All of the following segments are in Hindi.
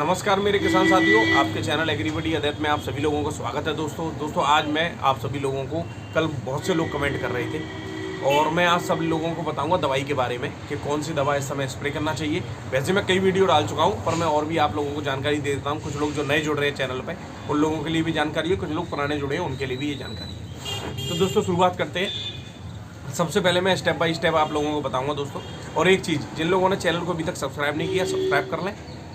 नमस्कार मेरे किसान साथियों, आपके चैनल एग्रीबडी अदैत में आप सभी लोगों का स्वागत है। दोस्तों आज मैं आप सभी लोगों को, कल बहुत से लोग कमेंट कर रहे थे और मैं आज सभी लोगों को बताऊंगा दवाई के बारे में कि कौन सी दवा इस समय स्प्रे करना चाहिए। वैसे मैं कई वीडियो डाल चुका हूं, पर मैं और भी आप लोगों को जानकारी दे देता हूं। कुछ लोग जो नए जुड़ रहे हैं चैनल पर, उन लोगों के लिए भी जानकारी है, कुछ लोग पुराने जुड़े हैं उनके लिए भी ये जानकारी है। तो दोस्तों शुरुआत करते हैं। सबसे पहले मैं स्टेप बाय स्टेप आप लोगों को बताऊँगा दोस्तों। और एक चीज़, जिन लोगों ने चैनल को अभी तक सब्सक्राइब नहीं किया, सब्सक्राइब कर लें,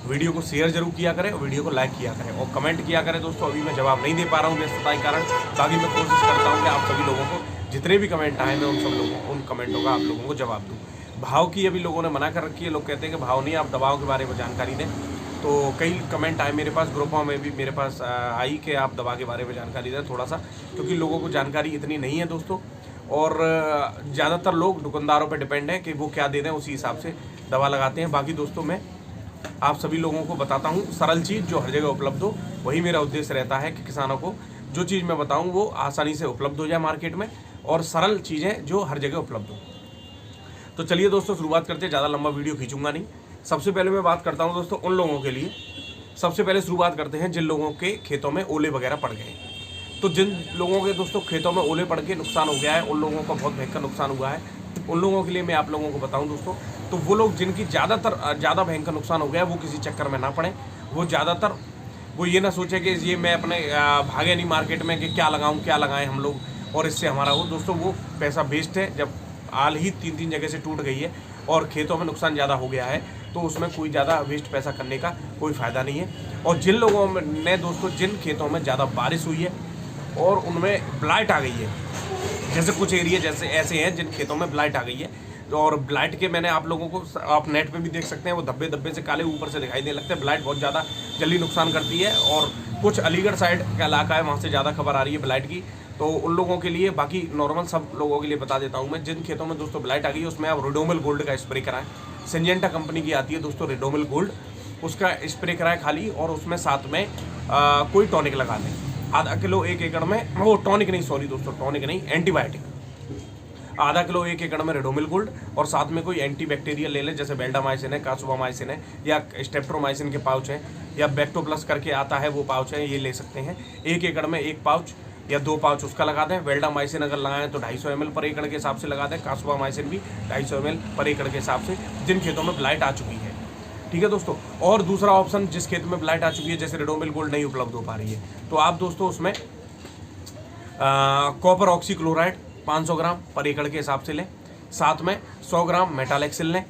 वीडियो को शेयर जरूर किया करें और वीडियो को लाइक किया करें और कमेंट किया करें। दोस्तों अभी मैं जवाब नहीं दे पा रहा हूँ व्यस्तता के कारण, बाकी मैं कोशिश करता हूँ कि आप सभी लोगों को जितने भी कमेंट आए मैं उन कमेंटों का आप लोगों को जवाब दूँ। भाव की अभी लोगों ने मना कर रखी है, लोग कहते हैं कि भाव नहीं, आप दवाओं के बारे में जानकारी दें। तो कई कमेंट आए मेरे पास, ग्रुपों में भी मेरे पास आई कि आप दवा के बारे में जानकारी दें थोड़ा सा, क्योंकि लोगों को जानकारी इतनी नहीं है दोस्तों। और ज़्यादातर लोग दुकानदारों पर डिपेंड है कि वो क्या दे दें, उसी हिसाब से दवा लगाते हैं। बाकी दोस्तों मैं आप सभी लोगों को बताता हूँ सरल चीज़ जो हर जगह उपलब्ध हो। वही मेरा उद्देश्य रहता है कि किसानों को जो चीज़ मैं बताऊँ वो आसानी से उपलब्ध हो जाए मार्केट में, और सरल चीज़ें जो हर जगह उपलब्ध हो। तो चलिए दोस्तों शुरुआत करते हैं, ज़्यादा लंबा वीडियो खींचूंगा नहीं। सबसे पहले मैं बात करता हूँ दोस्तों उन लोगों के लिए। सबसे पहले शुरुआत करते हैं जिन लोगों के खेतों में ओले वगैरह पड़ गए। तो जिन लोगों के दोस्तों खेतों में ओले पड़ के नुकसान हो गया है, उन लोगों का बहुत भयंकर नुकसान हुआ है, उन लोगों के लिए मैं आप लोगों को बताऊं दोस्तों। तो वो लोग जिनकी ज़्यादा भयंकर नुकसान हो गया है, वो किसी चक्कर में ना पड़े। वो ज़्यादातर वो ये ना सोचे कि ये मैं अपने भागे नहीं मार्केट में कि क्या लगाएं हम लोग और इससे हमारा हो। दोस्तों वो पैसा वेस्ट है। जब आल ही 3 जगह से टूट गई है और खेतों में नुकसान ज़्यादा हो गया है, तो उसमें कोई ज़्यादा वेस्ट पैसा करने का कोई फ़ायदा नहीं है। और जिन लोगों ने दोस्तों, जिन खेतों में ज़्यादा बारिश हुई है और उनमें ब्लाइट आ गई है, जैसे कुछ एरिया जैसे ऐसे हैं जिन खेतों में ब्लाइट आ गई है, और ब्लाइट के मैंने आप लोगों को, आप नेट पे भी देख सकते हैं, वो धब्बे से काले ऊपर से दिखाई देने लगते हैं। ब्लाइट बहुत ज़्यादा जल्दी नुकसान करती है और कुछ अलीगढ़ साइड का इलाका है, वहाँ से ज़्यादा खबर आ रही है ब्लाइट की। तो उन लोगों के लिए, बाकी नॉर्मल सब लोगों के लिए बता देता हूँ मैं। जिन खेतों में दोस्तों ब्लाइट आ गई है उसमें आप रिडोमिल गोल्ड का स्प्रे कराएं। सिंजेंटा कंपनी की आती है दोस्तों रिडोमिल गोल्ड, उसका स्प्रे कराएं खाली, और उसमें साथ में कोई टॉनिक लगा दें। आधा किलो 1 एकड़ में, वो टॉनिक नहीं, सॉरी दोस्तों, टॉनिक नहीं, एंटीबायोटिक। आधा किलो 1 एकड़ में रिडोमिल गोल्ड, और साथ में कोई एंटीबैक्टीरियल ले लें, जैसे बेल्टामाइसिन है, कासुबामाइसिन है, या स्टेप्टोमाइसिन के पाउच हैं, या बैक्टोप्लस करके आता है वो पाउच है, ये ले सकते हैं। 1 एकड़ में 1 पाउच या 2 पाउच उसका लगा दें। वेल्डामाइसिन अगर लगाएं तो 250 ml पर एकड़ के हिसाब से लगा दें। कासुबामाइसिन भी 250 ml पर एकड़ के हिसाब से, जिन खेतों में ब्लाइट आ चुकी है। ठीक है दोस्तों। और दूसरा ऑप्शन, जिस खेत में ब्लाइट आ चुकी है, जैसे रिडोमिल गोल्ड नहीं उपलब्ध हो पा रही है, तो आप दोस्तों उसमें कॉपर ऑक्सीक्लोराइड 500 ग्राम पर एकड़ के हिसाब से लें। साथ में 100 ग्राम मेटालेक्सिल लें,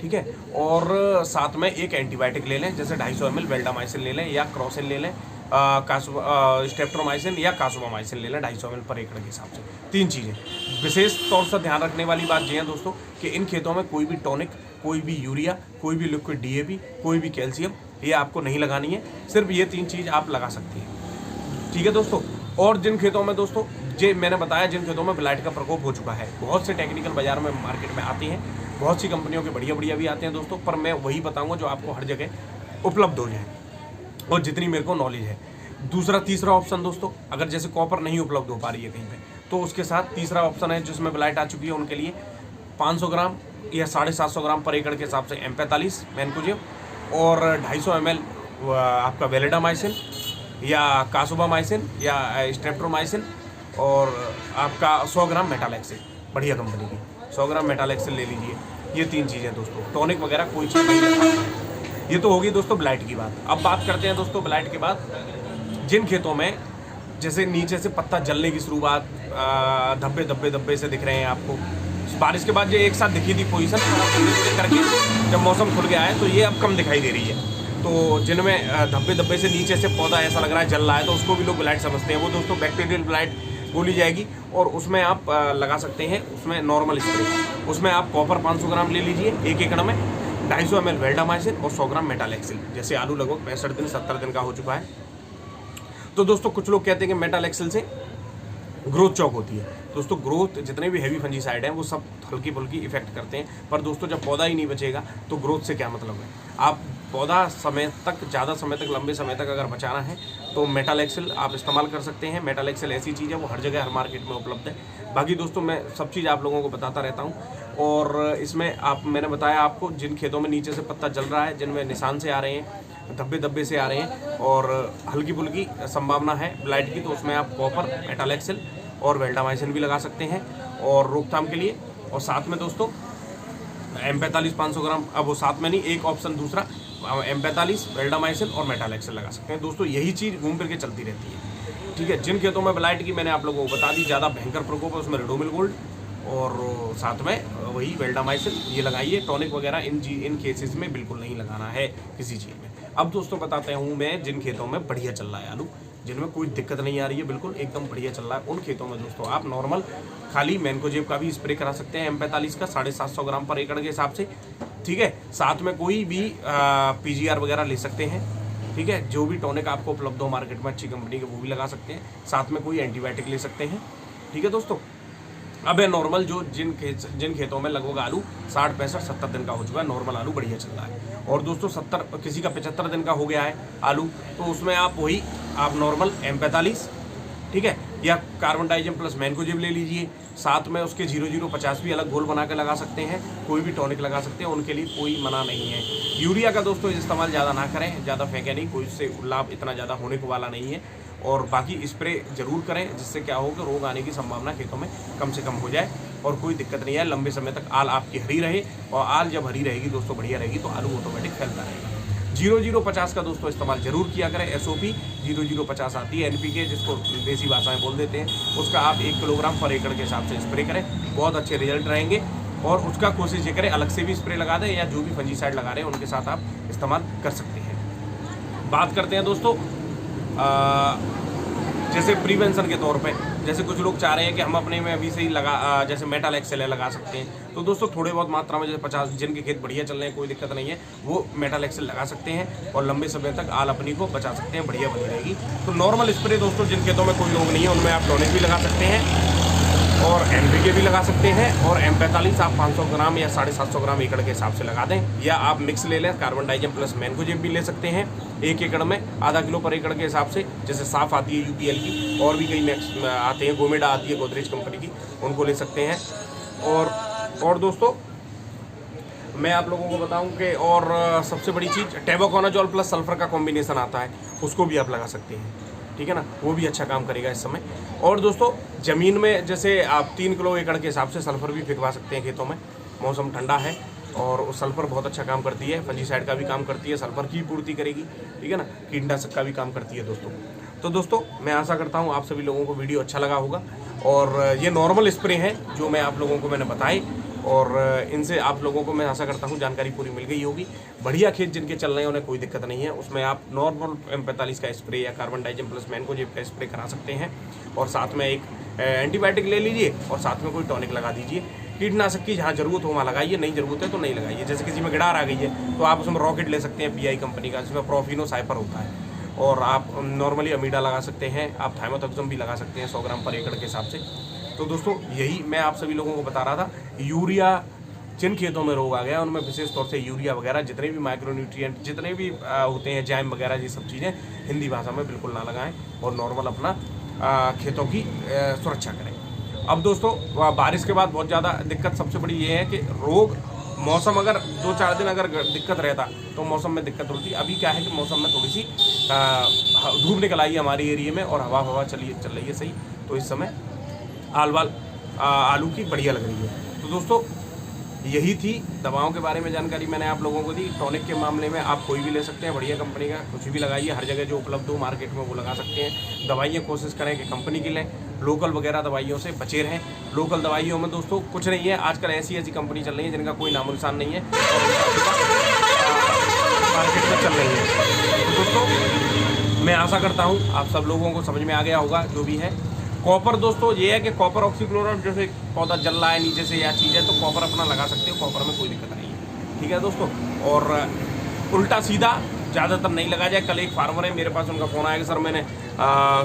ठीक है। और साथ में एक एंटीबायोटिक ले लें, जैसे 250 ml वेल्डामाइसिन ले लें, या क्रॉसिन ले लें, स्टेप्टोमाइसिन या कासुबामाइसिन ले लें 250 ml पर एकड़ के हिसाब से। 3 चीज़ें विशेष तौर से ध्यान रखने वाली बात ये है दोस्तों कि इन खेतों में कोई भी टॉनिक, कोई भी यूरिया, कोई भी लिक्विड DAP, कोई भी कैल्शियम, ये आपको नहीं लगानी है। सिर्फ ये 3 चीज़ आप लगा सकती हैं, ठीक है दोस्तों। और जिन खेतों में दोस्तों, जो मैंने बताया, जिन खेतों में ब्लाइट का प्रकोप हो चुका है, बहुत से टेक्निकल बाजार में मार्केट में आती हैं, बहुत सी कंपनियों के बढ़िया भी आते हैं दोस्तों, पर मैं वही बताऊँगा जो आपको हर जगह उपलब्ध हो जाए और जितनी मेरे को नॉलेज है। तीसरा ऑप्शन दोस्तों, अगर जैसे कॉपर नहीं उपलब्ध हो पा रही है कहीं पे, तो उसके साथ तीसरा ऑप्शन है जिसमें ब्लाइट आ चुकी है, उनके लिए 500 ग्राम या 750 ग्राम पर एकड़ के हिसाब से M45 मैनकोजेब, और 250 ml आपका वेलिडामाइसिन या कासुबामाइसिन या स्ट्रेप्टोमाइसिन, और आपका 100 ग्राम मेटालेक्सिल, बढ़िया कंपनी की 100 ग्राम मेटालेक्सिल ले लीजिए। ये 3 चीज़ें दोस्तों, टॉनिक वगैरह कोई चीज़ नहीं लगती। ये तो होगी दोस्तों ब्लाइट की बात। अब बात करते हैं दोस्तों ब्लाइट के बाद, जिन खेतों में जैसे नीचे से पत्ता जलने की शुरुआत, धब्बे से दिख रहे हैं आपको, बारिश के बाद जो एक साथ दिखी थी पोजीशन, करके जब मौसम खुल गया है तो ये अब कम दिखाई दे रही है। तो जिनमें धब्बे से नीचे से पौधा ऐसा लग रहा है जल रहा है, तो उसको भी लोग ब्लाइट समझते हैं। वो दोस्तों बैक्टीरियल ब्लाइट बोली जाएगी, और उसमें आप लगा सकते हैं, उसमें नॉर्मल स्प्रे, उसमें आप कॉपर 500 ग्राम ले लीजिए 1 एकड़ में, 250 ml वेल्डामाइसिन और 100 ग्राम मेटालेक्सिल। जैसे आलू लगभग 65 दिन 70 दिन का हो चुका है, तो दोस्तों कुछ लोग कहते हैं कि मेटालेक्सिल से ग्रोथ चौक होती है। दोस्तों ग्रोथ, जितने भी हैवी फंजीसाइड हैं वो सब हल्की फुल्की इफेक्ट करते हैं, पर दोस्तों जब पौधा ही नहीं बचेगा तो ग्रोथ से क्या मतलब है। आप पौधा ज़्यादा समय तक, लंबे समय तक अगर बचाना है तो मेटालेक्सिल आप इस्तेमाल कर सकते हैं। मेटालेक्सिल ऐसी चीज़ है, वो हर जगह हर मार्केट में उपलब्ध है। बाकी दोस्तों मैं सब चीज़ आप लोगों को बताता रहता हूँ, और इसमें मैंने बताया आपको, जिन खेतों में नीचे से पत्ता जल रहा है, जिनमें निशान से आ रहे हैं, धब्बे धब्बे से आ रहे हैं और हल्की फुल्की संभावना है ब्लाइट की, तो उसमें आप कॉपर, मेटालेक्सिल और वेल्डामाइसिन भी लगा सकते हैं और रोकथाम के लिए। और साथ में दोस्तों M45 500 ग्राम, अब वो साथ में नहीं, एक ऑप्शन दूसरा M45, वेल्डामाइसिन और मेटालेक्सिल लगा सकते हैं। दोस्तों यही चीज़ घूम फिर के चलती रहती है, ठीक है। जिन खेतों में ब्लाइट की मैंने आप लोगों को बता दी ज़्यादा भयंकर प्रकोप है, उसमें रिडोमिल गोल्ड और साथ में वही वेल्डामाइसिन ये लगाइए। टॉनिक वगैरह इन केसेस में बिल्कुल नहीं लगाना है किसी चीज़ में। अब दोस्तों बताते हूँ मैं जिन खेतों में बढ़िया चल रहा है आलू, जिनमें कोई दिक्कत नहीं आ रही है, बिल्कुल एकदम बढ़िया चल रहा है, उन खेतों में दोस्तों आप नॉर्मल खाली मैनकोजेब का भी स्प्रे करा सकते हैं M45 का 750 ग्राम पर एकड़ के हिसाब से, ठीक है। साथ में कोई भी PGR वगैरह ले सकते हैं, ठीक है। जो भी टॉनिक आपको उपलब्ध हो मार्केट में अच्छी कंपनी के वो भी लगा सकते हैं। साथ में कोई एंटीबायोटिक ले सकते हैं, ठीक है दोस्तों। अब है नॉर्मल जो जिन खेतों में लगभग आलू 60, 65, 70 दिन का हो चुका है, नॉर्मल आलू बढ़िया चल रहा है। और दोस्तों 70 किसी का 75 दिन का हो गया है आलू, तो उसमें आप वही आप नॉर्मल M45, ठीक है, या कार्बन डाइजिम प्लस मैनकोजेब ले लीजिए। साथ में उसके 0050 भी अलग घोल बना के लगा सकते हैं, कोई भी टॉनिक लगा सकते हैं, उनके लिए कोई मना नहीं है। यूरिया का दोस्तों इस्तेमाल ज़्यादा ना करें, ज़्यादा फेंके नहीं, कोई उससे लाभ इतना ज़्यादा होने को वाला नहीं है। और बाकी स्प्रे जरूर करें, जिससे क्या हो कि रोग आने की संभावना खेतों में कम से कम हो जाए और कोई दिक्कत नहीं है। लंबे समय तक आल आपकी हरी रहे, और आल जब हरी रहेगी दोस्तों बढ़िया रहेगी तो आलू ऑटोमेटिक फैलता रहेगा। 0050 का दोस्तों इस्तेमाल जरूर किया करें। SOP 0050 आती है, NPK जिसको देसी भाषा में बोल देते हैं, उसका आप 1 किलोग्राम पर एकड़ के हिसाब से स्प्रे करें, बहुत अच्छे रिजल्ट रहेंगे। और उसका कोशिश ये करें अलग से भी स्प्रे लगा दें, या जो भी फंजीसाइड लगा रहे हैं उनके साथ आप इस्तेमाल कर सकते हैं। बात करते हैं दोस्तों जैसे प्रिवेंशन के तौर पे, जैसे कुछ लोग चाह रहे हैं कि हम अपने में अभी से ही लगा जैसे मेटालेक्सिल लगा सकते हैं, तो दोस्तों थोड़े बहुत मात्रा में, जैसे 50 जिनके खेत बढ़िया चल रहे हैं कोई दिक्कत नहीं है, वो मेटालेक्सिल लगा सकते हैं और लंबे समय तक आल अपनी को बचा सकते हैं, बढ़िया बनी रहेगी। तो नॉर्मल स्प्रे दोस्तों जिन खेतों में कोई लोग नहीं है उनमें आप टॉनिक भी लगा सकते हैं और NPK भी लगा सकते हैं। और M45 आप 500 ग्राम या 750 ग्राम एकड़ के हिसाब से लगा दें, या आप मिक्स ले लें, कार्बन डाइजिम प्लस मैनकोजेब भी ले सकते हैं 1 एकड़ में आधा किलो पर एकड़ के हिसाब से। जैसे साफ आती है UPL की, और भी कई नेक्स्ट आते हैं, गोमेडा आती है गोदरेज कंपनी की, उनको ले सकते हैं। और दोस्तों मैं आप लोगों को बताऊं कि और सबसे बड़ी चीज़ टेबुकोनाजोल प्लस सल्फर का कॉम्बिनेशन आता है, उसको भी आप लगा सकते हैं, ठीक है ना, वो भी अच्छा काम करेगा इस समय। और दोस्तों ज़मीन में जैसे आप 3 किलो एकड़ के हिसाब से सल्फर भी फेंकवा सकते हैं खेतों में, मौसम ठंडा है और सल्फर बहुत अच्छा काम करती है, फंजीसाइड का भी काम करती है, सल्फर की पूर्ति करेगी, ठीक है ना, कीटनाशक का भी काम करती है दोस्तों। तो दोस्तों मैं आशा करता हूँ आप सभी लोगों को वीडियो अच्छा लगा होगा, और ये नॉर्मल स्प्रे हैं जो मैं आप लोगों को मैंने बताए, और इनसे आप लोगों को मैं आशा करता हूँ जानकारी पूरी मिल गई होगी। बढ़िया खेत जिनके चल रहे हैं उन्हें कोई दिक्कत नहीं है, उसमें आप नॉर्मल M45 का स्प्रे या कार्बन डाइजिम प्लस मैनकोजेब का स्प्रे करा सकते हैं, और साथ में एक एंटीबायोटिक ले लीजिए और साथ में कोई टॉनिक लगा दीजिए। कीटनाशक की जहाँ जरूरत हो वहाँ लगाइए, नहीं जरूरत है तो नहीं लगाइए। जैसे किसी में गिडार आ गई है तो आप उसमें रॉकेट ले सकते हैं PI कंपनी का, जिसमें प्रोफिनो साइपर होता है, और आप नॉर्मली अमीडा लगा सकते हैं, आप थाइमोथक्सम भी लगा सकते हैं 100 ग्राम पर एकड़ के हिसाब से। तो दोस्तों यही मैं आप सभी लोगों को बता रहा था। यूरिया जिन खेतों में रोग आ गया उनमें विशेष तौर से यूरिया वगैरह जितने भी माइक्रोन्यूट्रिएंट जितने भी होते हैं, जैम वगैरह, ये सब चीज़ें हिंदी भाषा में बिल्कुल ना लगाएं, और नॉर्मल अपना खेतों की सुरक्षा करें। अब दोस्तों बारिश के बाद बहुत ज़्यादा दिक्कत सबसे बड़ी ये है कि रोग, मौसम अगर 2-4 दिन अगर दिक्कत रहता तो मौसम में दिक्कत होती। अभी क्या है कि मौसम में थोड़ी सी धूप निकल आई है हमारे एरिया में, और हवा चल रही है सही, तो इस समय आलू की बढ़िया लग रही है। तो दोस्तों यही थी दवाओं के बारे में जानकारी मैंने आप लोगों को दी। टॉनिक के मामले में आप कोई भी ले सकते हैं, बढ़िया कंपनी का कुछ भी लगाइए, हर जगह जो उपलब्ध हो मार्केट में वो लगा सकते हैं। दवाइयाँ कोशिश करें कि कंपनी की लें, लोकल वगैरह दवाइयों से बचे रहें। लोकल दवाइयों में दोस्तों कुछ नहीं है, आजकल ऐसी कंपनी चल रही है जिनका कोई नामो निशान नहीं है और मार्केट में चल रही है। तो दोस्तों मैं आशा करता हूँ आप सब लोगों को समझ में आ गया होगा जो भी है। कॉपर दोस्तों ये है कि कॉपर ऑक्सीक्लोराइड, जैसे पौधा जल रहा है नीचे से या चीज़ है तो कॉपर अपना लगा सकते हो, कॉपर में कोई दिक्कत नहीं है, ठीक है दोस्तों। और उल्टा सीधा ज़्यादातर नहीं लगा जाए। कल एक फार्मर है मेरे पास, उनका फ़ोन आया कि सर मैंने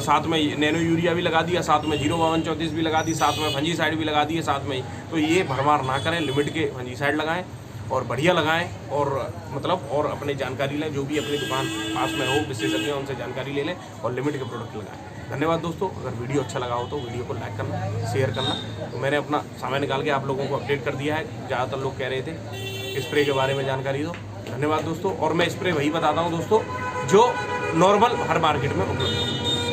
साथ में नैनो यूरिया भी लगा दिया, साथ में 05234 भी लगा दी, साथ में फंजीसाइड भी लगा दिए साथ में। तो ये भरमार ना करें, लिमिट के फंजीसाइड लगाएं और बढ़िया लगाएं, और मतलब और अपनी जानकारी लें, जो भी अपनी दुकान पास में हो विशेषज्ञ उनसे जानकारी ले लें और लिमिट के प्रोडक्ट लगाएं। धन्यवाद दोस्तों। अगर वीडियो अच्छा लगा हो तो वीडियो को लाइक करना, शेयर करना। तो मैंने अपना समय निकाल के आप लोगों को अपडेट कर दिया है। ज़्यादातर लोग कह रहे थे स्प्रे के बारे में जानकारी दो, धन्यवाद दोस्तों। और मैं स्प्रे वही बताता हूँ दोस्तों जो नॉर्मल हर मार्केट में उपलब्ध हो।